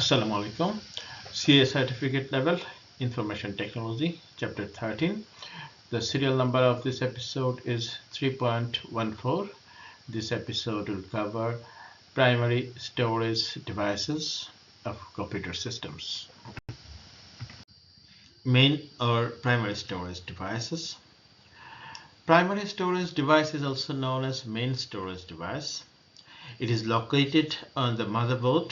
Assalamu alaikum. CA certificate level information technology chapter 13. The serial number of this episode is 3.14. This episode will cover primary storage devices of computer systems. Main or primary storage devices. Primary storage device is also known as main storage device. It is located on the motherboard.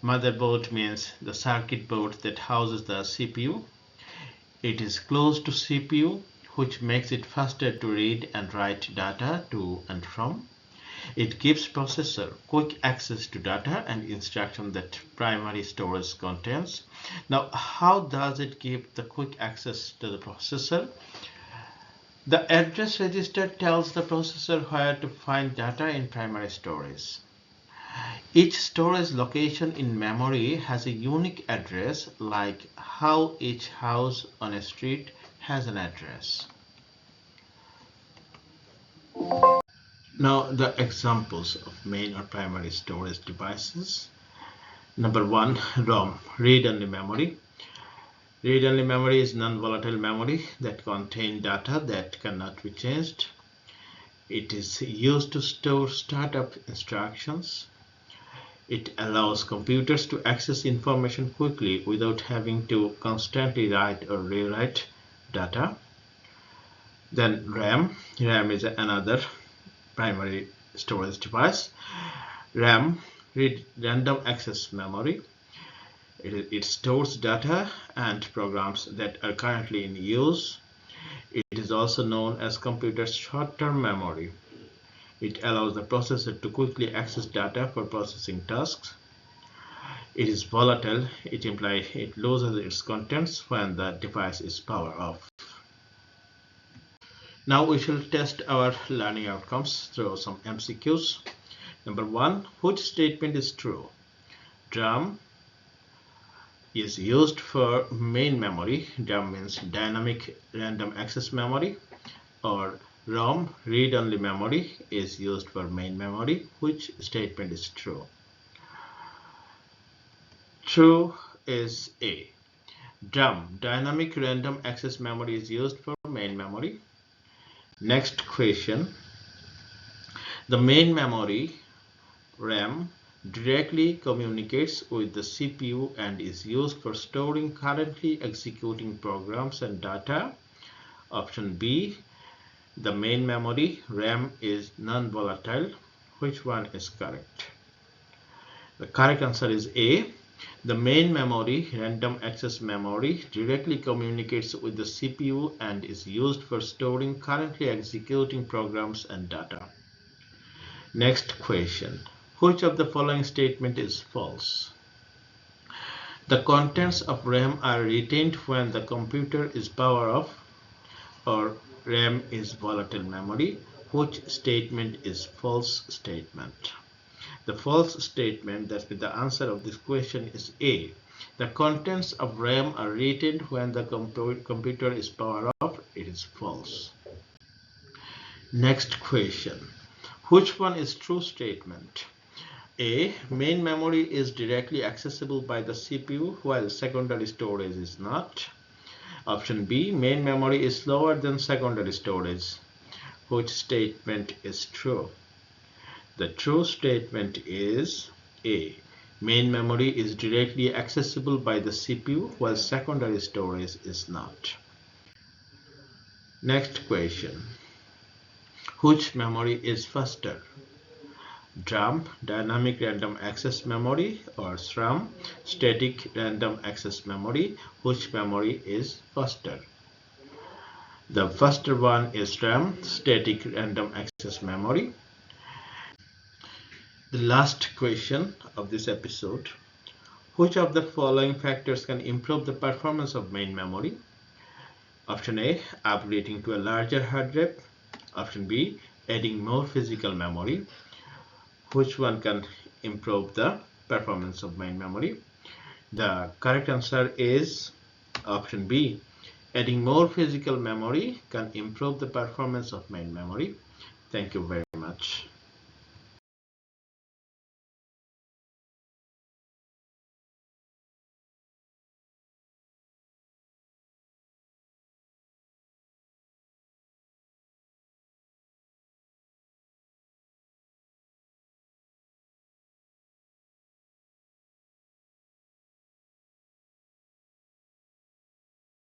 Motherboard means the circuit board that houses the CPU. It is close to CPU, which makes it faster to read and write data to and from. It gives processor quick access to data and instruction that primary storage contains. Now, how does it give the quick access to the processor? The address register tells the processor where to find data in primary storage. Each storage location in memory has a unique address, like how each house on a street has an address. Now, the examples of main or primary storage devices. Number 1, ROM, read-only memory. Read-only memory is non-volatile memory that contains data that cannot be changed. It is used to store startup instructions. It allows computers to access information quickly without having to constantly write or rewrite data. Then RAM. RAM is another primary storage device. RAM, random access memory. It stores data and programs that are currently in use. It is also known as computer's short-term memory. It allows the processor to quickly access data for processing tasks. It is volatile. It implies it loses its contents when the device is powered off. Now we shall test our learning outcomes through some MCQs. Number 1, which statement is true? DRAM is used for main memory. DRAM means dynamic random access memory. Or ROM, read-only memory, is used for main memory. Which statement is true? True is A. DRAM, dynamic random access memory, is used for main memory. Next question. The main memory, RAM, directly communicates with the CPU and is used for storing currently executing programs and data. Option B. The main memory, RAM, is non-volatile. Which one is correct? The correct answer is A. The main memory, random access memory, directly communicates with the CPU and is used for storing currently executing programs and data. Next question. Which of the following statement is false? The contents of RAM are retained when the computer is powered off, or RAM is volatile memory. Which statement is false statement? The false statement, that means the answer of this question, is A. The contents of RAM are retained when the computer is powered off. It is false. Next question. Which one is true statement? A. Main memory is directly accessible by the CPU while secondary storage is not. Option B. Main memory is slower than secondary storage. Which statement is true? The true statement is A. Main memory is directly accessible by the CPU while secondary storage is not. Next question. Which memory is faster? DRAM, dynamic random access memory, or SRAM, static random access memory? Which memory is faster? The faster one is RAM, static random access memory. The last question of this episode. Which of the following factors can improve the performance of main memory? Option A, upgrading to a larger hard drive. Option B, adding more physical memory. Which one can improve the performance of main memory? The correct answer is option B. Adding more physical memory can improve the performance of main memory. Thank you very much.